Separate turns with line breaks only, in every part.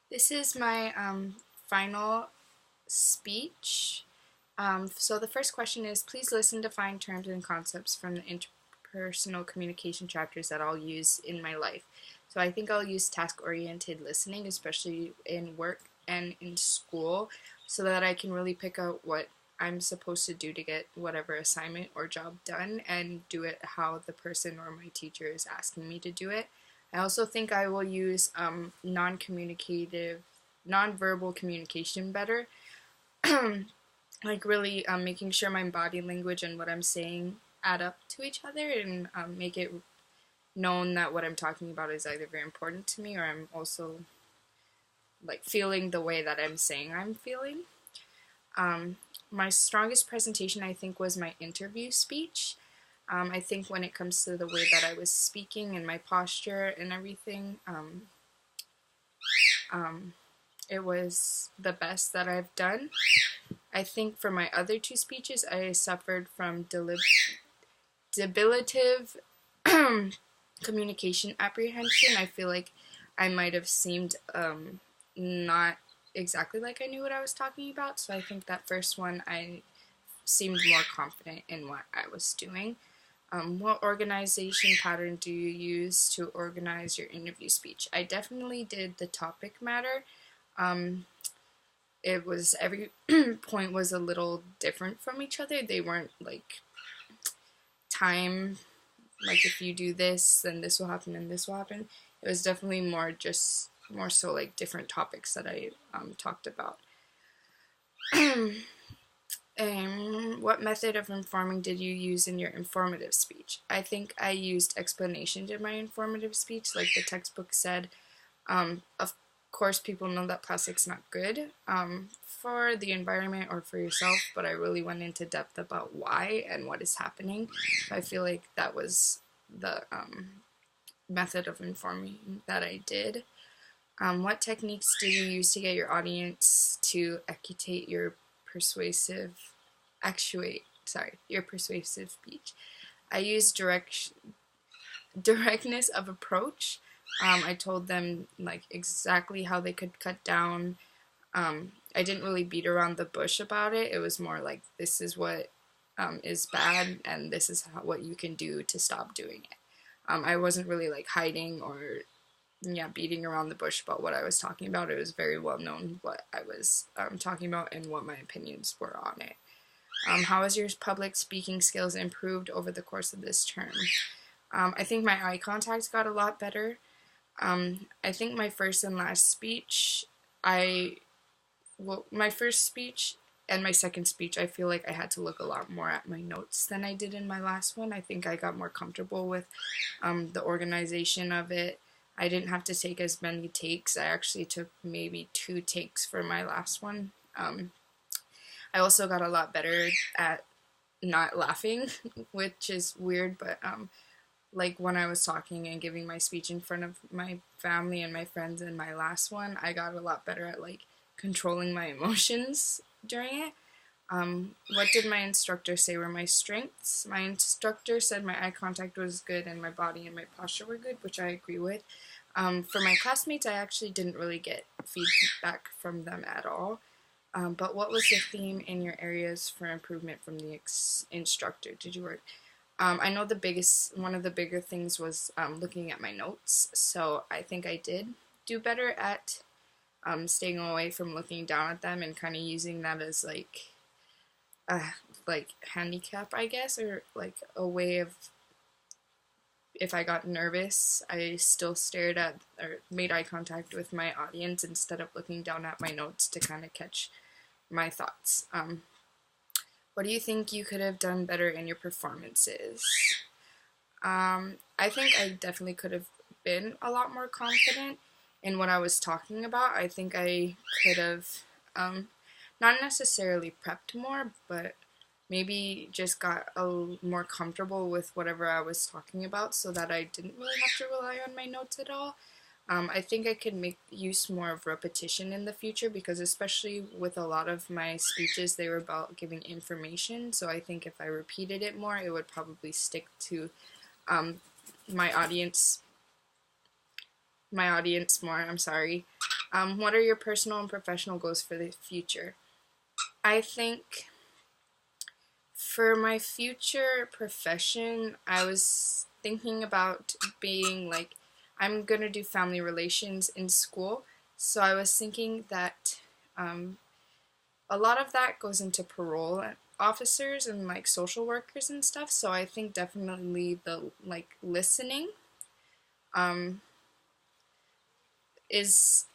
This is my final speech. So the first question is, please listen to find terms and concepts from the interpersonal communication chapters that I'll use in my life. So I think I'll use task-oriented listening, especially in work and in school, so that I can really pick out what I'm supposed to do to get whatever assignment or job done and do it how the person or my teacher is asking me to do it. I also think I will use non-communicative, non-verbal communication better. Like really making sure my body language and what I'm saying add up to each other and make it known that what I'm talking about is either very important to me or I'm also like feeling the way that I'm saying I'm feeling. Um, my strongest presentation I think was my interview speech. I think when it comes to the way that I was speaking and my posture and everything, um, it was the best that I've done. I think for my other two speeches, I suffered from debilitative communication apprehension. I feel like I might have seemed not exactly like I knew what I was talking about. So I think that first one I seemed more confident in what I was doing. What organization pattern do you use to organize your interview speech? I definitely did the topic matter. Um, it was every point was a little different from each other. They weren't like time, like if you do this, then this will happen and this will happen. It was definitely more so like different topics that I talked about. What method of informing did you use in your informative speech? I think I used explanations in my informative speech, like the textbook said. Of course, people know that plastic's not good for the environment or for yourself, but I really went into depth about why and what is happening. I feel like that was the method of informing that I did. What techniques did you use to get your audience to your persuasive speech? I used directness of approach. I told them like exactly how they could cut down. I didn't really beat around the bush about it. It was more like this is what is bad, and this is what you can do to stop doing it. I wasn't really like hiding or beating around the bush about what I was talking about. It was very well known what I was talking about and what my opinions were on it. How has your public speaking skills improved over the course of this term? I think my eye contact got a lot better. I think my first and last speech, my first speech and my second speech, I feel like I had to look a lot more at my notes than I did in my last one. I think I got more comfortable with the organization of it. I didn't have to take as many takes. I actually took maybe 2 takes for my last one. I also got a lot better at not laughing, which is weird, but like when I was talking and giving my speech in front of my family and my friends in my last one, I got a lot better at like controlling my emotions during it. What did my instructor say were my strengths? My instructor said my eye contact was good and my body and my posture were good, which I agree with. For my classmates, I actually didn't really get feedback from them at all. But what was the theme in your areas for improvement from the instructor? Did you work? I know one of the bigger things was looking at my notes. So I think I did do better at staying away from looking down at them and kind of using that as like handicap, I guess, or like a way of if I got nervous, I still stared at or made eye contact with my audience instead of looking down at my notes to kind of catch my thoughts. What do you think you could have done better in your performances? I think I definitely could have been a lot more confident in what I was talking about. I think I could have not necessarily prepped more, but maybe just got more comfortable with whatever I was talking about so that I didn't really have to rely on my notes at all. I think I could make use more of repetition in the future because especially with a lot of my speeches, they were about giving information. So I think if I repeated it more, it would probably stick to um, my audience more. I'm sorry. What are your personal and professional goals for the future? I think for my future profession, I was thinking about being like, I'm going to do family relations in school. So I was thinking that um, a lot of that goes into parole officers and like social workers and stuff. So I think definitely the like listening um, is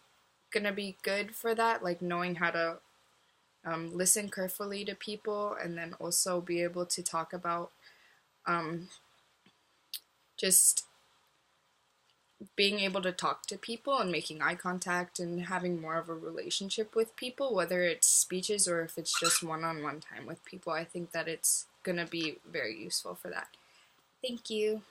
going to be good for that, like knowing how to listen carefully to people and then also be able to talk about um, just being able to talk to people and making eye contact and having more of a relationship with people, whether it's speeches or if it's just one-on-one time with people. I think that it's going to be very useful for that. Thank you.